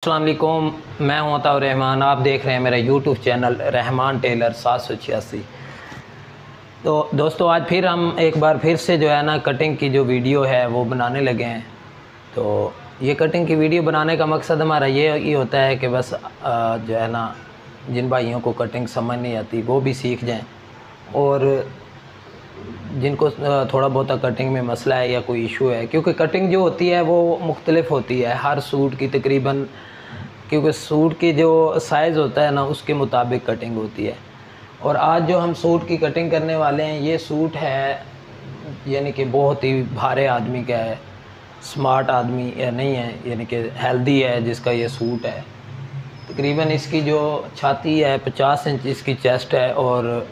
अस्सलाम वालेकुम, मैं हूं अताउर रहमान। आप देख रहे हैं मेरा यूट्यूब चैनल रहमान टेलर 786। तो दोस्तों, आज फिर हम एक बार फिर से जो है ना कटिंग की जो वीडियो है वो बनाने लगे हैं। तो ये कटिंग की वीडियो बनाने का मकसद हमारा ये होता है कि बस जो है ना जिन भाइयों को कटिंग समझ नहीं आती वो भी सीख जाएं, और जिनको थोड़ा बहुत कटिंग में मसला है या कोई इशू है, क्योंकि कटिंग जो होती है वो मुख्तलिफ होती है हर सूट की तकरीबन, क्योंकि सूट की जो साइज़ होता है ना उसके मुताबिक कटिंग होती है। और आज जो हम सूट की कटिंग करने वाले हैं, ये सूट है यानी कि बहुत ही भारे आदमी का है, स्मार्ट आदमी या नहीं है, यानी कि हेल्दी है जिसका ये सूट है। तकरीबन इसकी जो छाती है 50 इंच इसकी चेस्ट है, और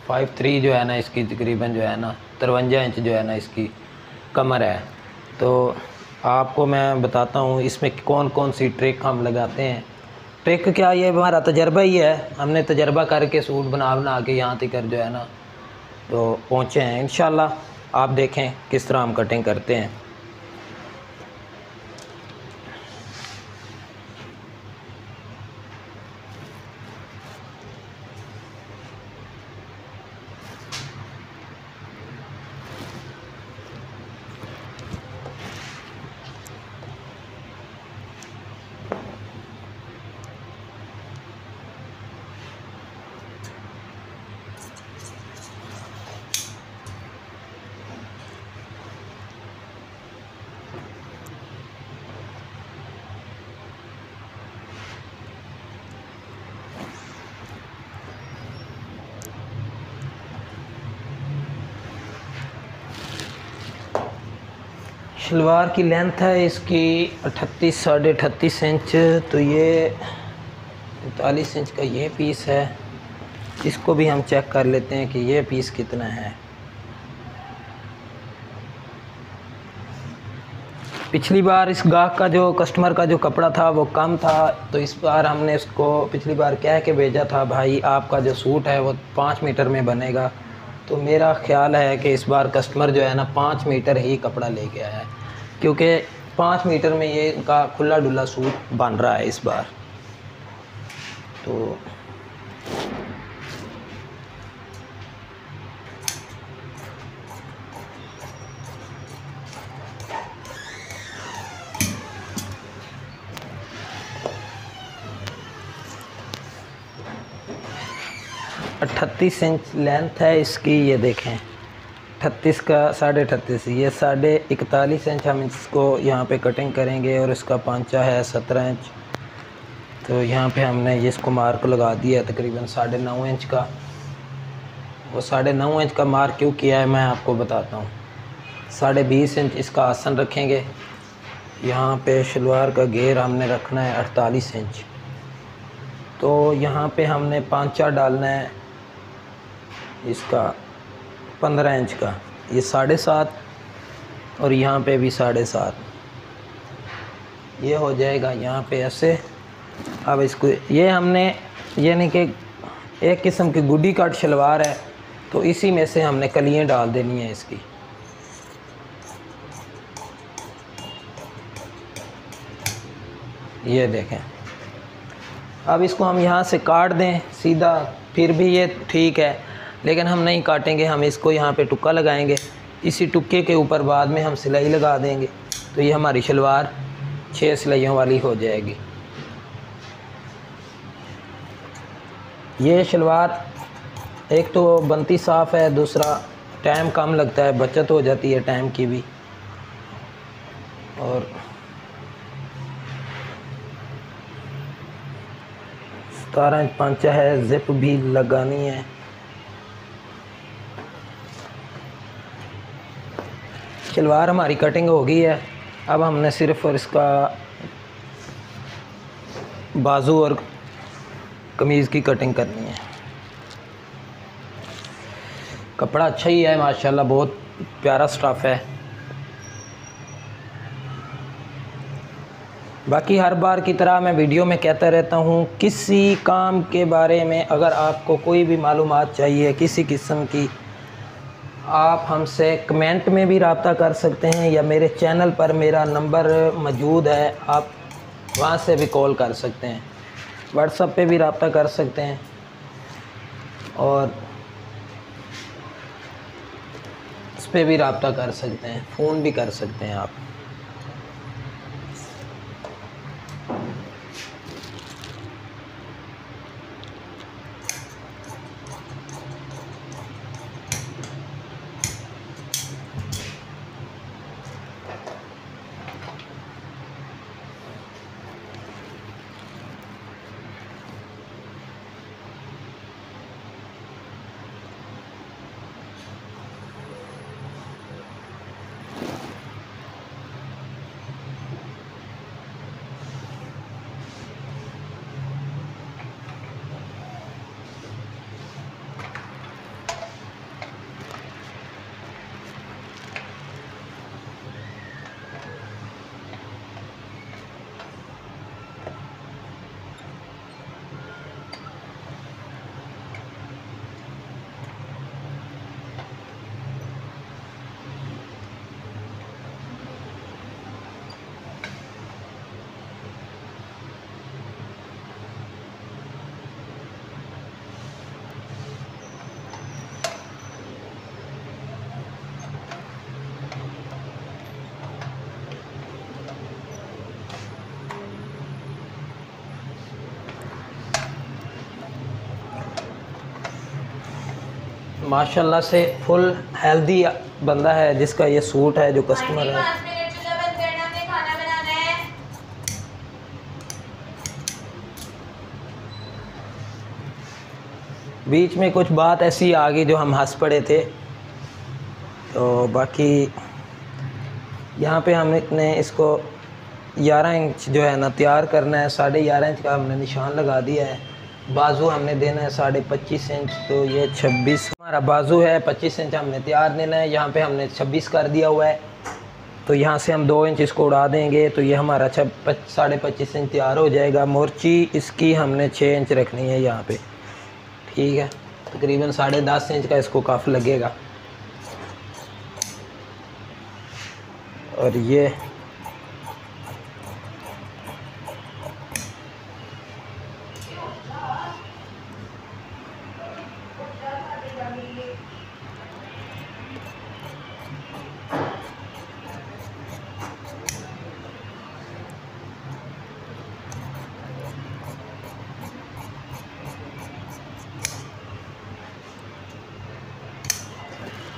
5'3" जो है ना इसकी तकरीबन जो है ना 53 इंच जो है ना इसकी कमर है। तो आपको मैं बताता हूँ इसमें कौन कौन सी ट्रिक हम लगाते हैं। ट्रिक क्या, ये हमारा तजर्बा ही है, हमने तजर्बा करके सूट बना के यहाँ तक जो है ना तो पहुँचे हैं। इंशाल्लाह आप देखें किस तरह हम कटिंग करते हैं। शलवार की लेंथ है इसकी 38 साढ़े 38 इंच, तो ये 43 इंच का ये पीस है। इसको भी हम चेक कर लेते हैं कि ये पीस कितना है। पिछली बार इस गाहक का जो कस्टमर का जो कपड़ा था वो कम था, तो इस बार हमने इसको पिछली बार कह के भेजा था, भाई आपका जो सूट है वो 5 मीटर में बनेगा। तो मेरा ख्याल है कि इस बार कस्टमर जो है ना 5 मीटर ही कपड़ा लेके आया है, क्योंकि 5 मीटर में ये इनका खुला डुला सूट बन रहा है इस बार। तो अट्ठतीस इंच लेंथ है इसकी, ये देखें 38 का साढ़े 38, ये साढ़े 41 इंच हम इसको यहाँ पे कटिंग करेंगे। और इसका पांचा है 17 इंच, तो यहाँ पे हमने ये इसको मार्क लगा दिया तकरीबन 9.5 इंच का। वो 9.5 इंच का मार्क क्यों किया है मैं आपको बताता हूँ। 20.5 इंच इसका आसन रखेंगे। यहाँ पे शलवार का घेर हमने रखना है 48 इंच, तो यहाँ पे हमने पांचा डालना है इसका 15 इंच का, ये 7.5, और यहाँ पे भी 7.5, ये हो जाएगा यहाँ पे ऐसे। अब इसको ये हमने यानी कि एक किस्म की गुड्डी कट शलवार है, तो इसी में से हमने कलियाँ डाल देनी है इसकी। ये देखें, अब इसको हम यहाँ से काट दें सीधा, फिर भी ये ठीक है, लेकिन हम नहीं काटेंगे, हम इसको यहाँ पे टुक्का लगाएंगे। इसी टुक्के के ऊपर बाद में हम सिलाई लगा देंगे, तो ये हमारी शलवार 6 सिलाइयों वाली हो जाएगी। ये शलवार एक तो बनती साफ़ है, दूसरा टाइम कम लगता है, बचत हो जाती है टाइम की भी। और 17 इंच पांचा है, जिप भी लगानी है। शलवार हमारी कटिंग हो गई है, अब हमने सिर्फ और इसका बाजू और कमीज़ की कटिंग करनी है। कपड़ा अच्छा ही है माशाल्लाह, बहुत प्यारा स्टफ़ है। बाकी हर बार की तरह मैं वीडियो में कहता रहता हूँ, किसी काम के बारे में अगर आपको कोई भी मालूमात चाहिए किसी किस्म की, आप हमसे कमेंट में भी रब्ता कर सकते हैं, या मेरे चैनल पर मेरा नंबर मौजूद है, आप वहाँ से भी कॉल कर सकते हैं, व्हाट्सएप पे भी रब्ता कर सकते हैं और इस पर भी रब्ता कर सकते हैं, फ़ोन भी कर सकते हैं आप। माशाल्लाह से फुल हेल्दी बंदा है जिसका ये सूट है, जो कस्टमर है। बीच में कुछ बात ऐसी आ गई जो हम हंस पड़े थे, तो बाकी यहाँ पे हमने इसको 11 इंच जो है ना तैयार करना है। 11.5 इंच का हमने निशान लगा दिया है। बाजू हमने देना है 25.5 इंच, तो ये 26 हमारा बाजू है। 25 इंच हमने तैयार देना है। यहाँ पे हमने 26 कर दिया हुआ है, तो यहाँ से हम 2 इंच इसको उड़ा देंगे, तो ये हमारा 25.5 इंच तैयार हो जाएगा। मोर्ची इसकी हमने 6 इंच रखनी है यहाँ पे, ठीक है। तकरीबन 10.5 इंच का इसको कफ लगेगा। और ये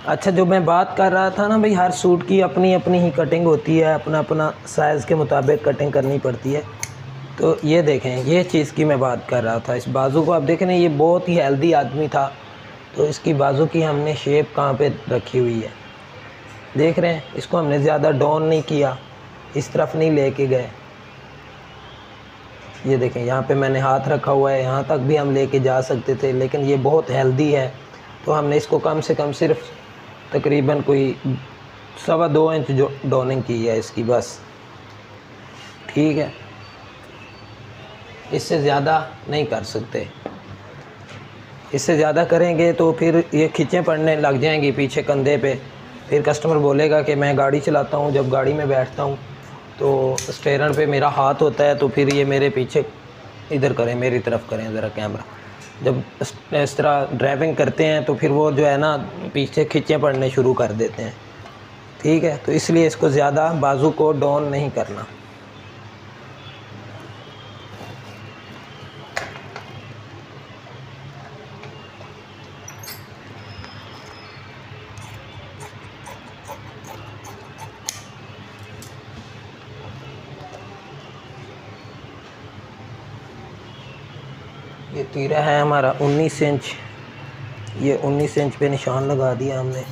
अच्छा, जो मैं बात कर रहा था ना भाई, हर सूट की अपनी अपनी ही कटिंग होती है, अपना अपना साइज़ के मुताबिक कटिंग करनी पड़ती है। तो ये देखें, ये चीज़ की मैं बात कर रहा था। इस बाजू को आप देखें ना, ये बहुत ही हेल्दी आदमी था, तो इसकी बाजू की हमने शेप कहाँ पे रखी हुई है, देख रहे हैं। इसको हमने ज़्यादा डाउन नहीं किया, इस तरफ नहीं लेके गए। ये देखें, यहाँ पे मैंने हाथ रखा हुआ है, यहाँ तक भी हम लेके जा सकते थे, लेकिन ये बहुत हेल्दी है, तो हमने इसको कम से कम सिर्फ तकरीबन कोई 2.25 इंच जो डाउनिंग की है इसकी, बस, ठीक है। इससे ज़्यादा नहीं कर सकते। इससे ज़्यादा करेंगे तो फिर ये खींचें पड़ने लग जाएंगी पीछे कंधे पे। फिर कस्टमर बोलेगा कि मैं गाड़ी चलाता हूँ, जब गाड़ी में बैठता हूँ तो स्टीयरिंग पे मेरा हाथ होता है, तो फिर ये मेरे पीछे इधर करें, मेरी तरफ करें ज़रा कैमरा। जब इस तरह ड्राइविंग करते हैं तो फिर वो जो है ना पीछे खींचे पड़ने शुरू कर देते हैं, ठीक है। तो इसलिए इसको ज़्यादा बाजू को डाउन नहीं करना। ये तीरा है हमारा 19 इंच, ये 19 इंच पे निशान लगा दिया हमने।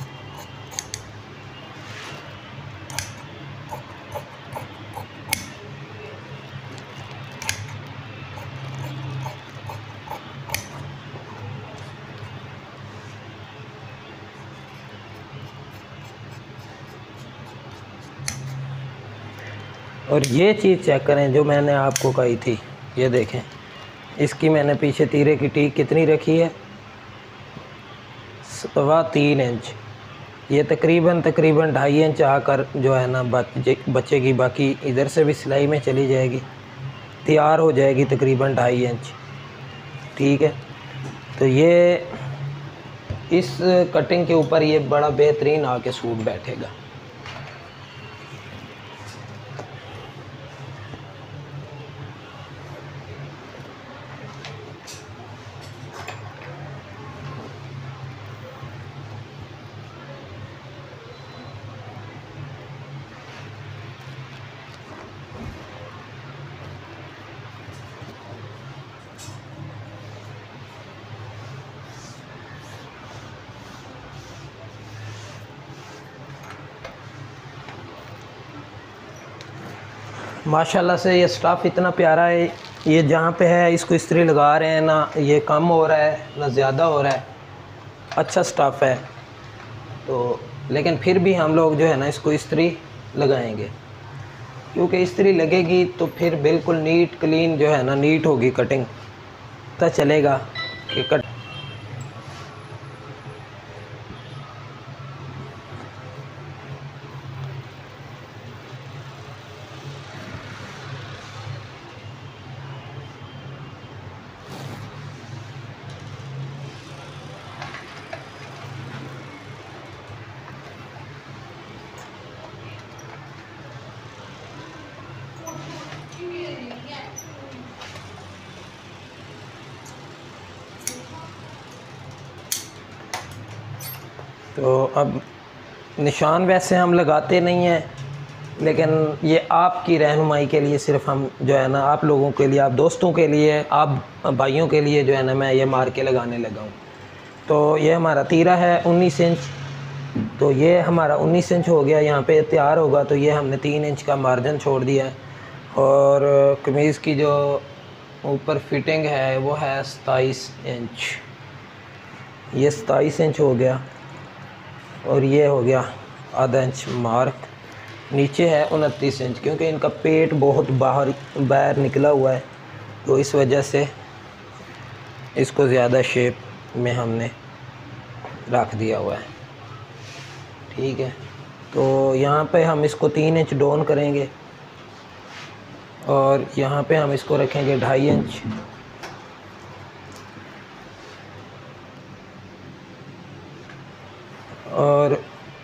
और ये चीज़ चेक करें जो मैंने आपको कही थी, ये देखें, इसकी मैंने पीछे तीरे की टीक कितनी रखी है, 3.25 इंच। ये तकरीबन 2.5 इंच आकर जो है ना बचेगी, बाकी इधर से भी सिलाई में चली जाएगी। तैयार हो जाएगी तकरीबन 2.5 इंच। ठीक है, तो ये इस कटिंग के ऊपर ये बड़ा बेहतरीन आके सूट बैठेगा। माशाल्लाह से ये स्टफ़ इतना प्यारा है। ये जहाँ पे है इसको इस्त्री लगा रहे हैं ना, ये कम हो रहा है ना ज़्यादा हो रहा है, अच्छा स्टफ़ है। तो लेकिन फिर भी हम लोग जो है ना इसको इस्त्री लगाएंगे, क्योंकि इस्त्री लगेगी तो फिर बिल्कुल नीट क्लीन जो है ना नीट होगी कटिंग, पता चलेगा कि कट। तो अब निशान वैसे हम लगाते नहीं हैं, लेकिन ये आपकी रहनुमाई के लिए सिर्फ हम जो है ना आप लोगों के लिए, आप दोस्तों के लिए, आप भाइयों के लिए जो है ना मैं ये मार के लगाने लगा हूँ। तो ये हमारा तीरा है 19 इंच, तो ये हमारा 19 इंच हो गया, यहाँ पे तैयार होगा। तो ये हमने 3 इंच का मार्जिन छोड़ दिया है, और कमीज़ की जो ऊपर फिटिंग है वो है 27 इंच। ये 27 इंच हो गया, और ये हो गया आधा इंच मार्क। नीचे है 29 इंच, क्योंकि इनका पेट बहुत बाहर निकला हुआ है, तो इस वजह से इसको ज़्यादा शेप में हमने रख दिया हुआ है। ठीक है, तो यहाँ पे हम इसको 3 इंच डाउन करेंगे, और यहाँ पे हम इसको रखेंगे 2.5 इंच। और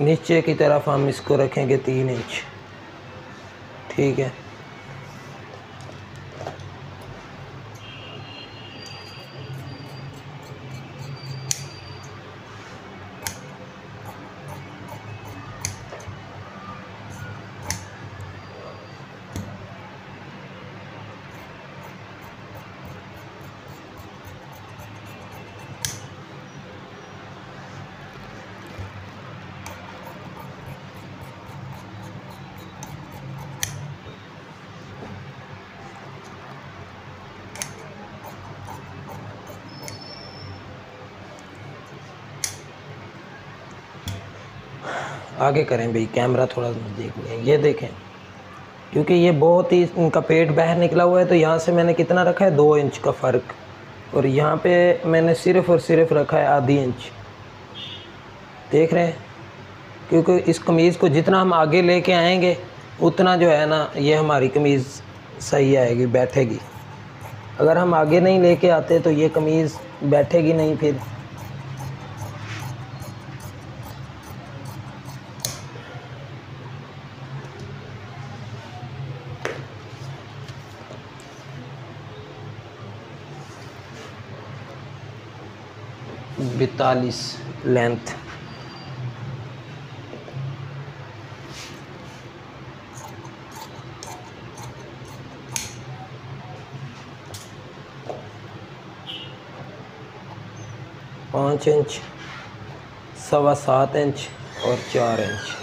नीचे की तरफ हम इसको रखेंगे 3 इंच। ठीक है, आगे करें भाई, कैमरा थोड़ा देख लें। ये देखें, क्योंकि ये बहुत ही इनका पेट बाहर निकला हुआ है, तो यहाँ से मैंने कितना रखा है 2 इंच का फ़र्क, और यहाँ पे मैंने सिर्फ़ और सिर्फ रखा है आधी इंच। देख रहे हैं, क्योंकि इस कमीज़ को जितना हम आगे लेके आएंगे उतना जो है ना ये हमारी कमीज़ सही आएगी, बैठेगी। अगर हम आगे नहीं लेके आते तो ये कमीज़ बैठेगी नहीं फिर। बितालीस लेंथ। पाँच इंच, 7.25 इंच और 4 इंच।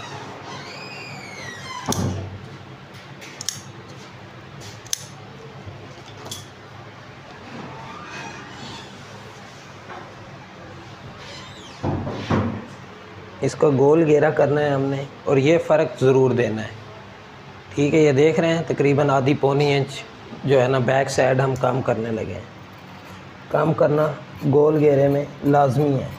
इसका गोल घेरा करना है हमने, और ये फ़र्क ज़रूर देना है। ठीक है, ये देख रहे हैं तकरीबन आधी पौनी इंच जो है ना बैक साइड हम काम करने लगे हैं। काम करना गोल घेरे में लाजमी है।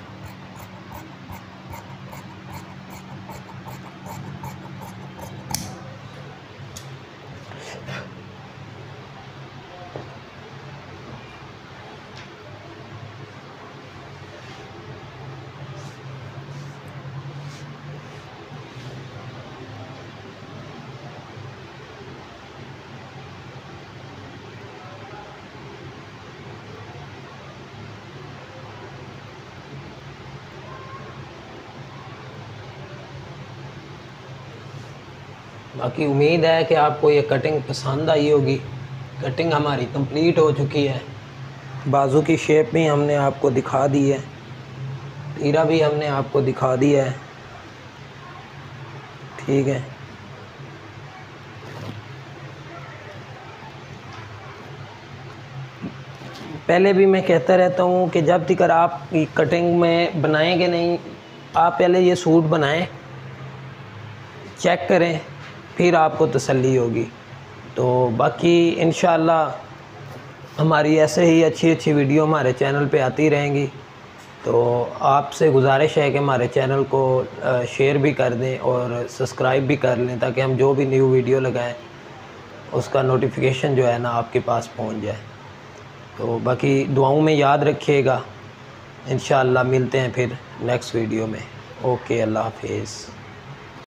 बाकी उम्मीद है कि आपको ये कटिंग पसंद आई होगी। कटिंग हमारी कंप्लीट हो चुकी है। बाजू की शेप भी हमने आपको दिखा दी है, तीरा भी हमने आपको दिखा दिया है। ठीक है, पहले भी मैं कहता रहता हूँ कि जब तक आप कटिंग में बनाएंगे नहीं, आप पहले ये सूट बनाएं, चेक करें, फिर आपको तसल्ली होगी। तो बाकी इंशाअल्लाह हमारी ऐसे ही अच्छी अच्छी वीडियो हमारे चैनल पे आती रहेंगी। तो आपसे गुजारिश है कि हमारे चैनल को शेयर भी कर दें और सब्सक्राइब भी कर लें, ताकि हम जो भी न्यू वीडियो लगाएं उसका नोटिफिकेशन जो है ना आपके पास पहुंच जाए। तो बाकी दुआओं में याद रखिएगा। इंशाअल्लाह मिलते हैं फिर नेक्स्ट वीडियो में। ओके, अल्लाह हाफिज़।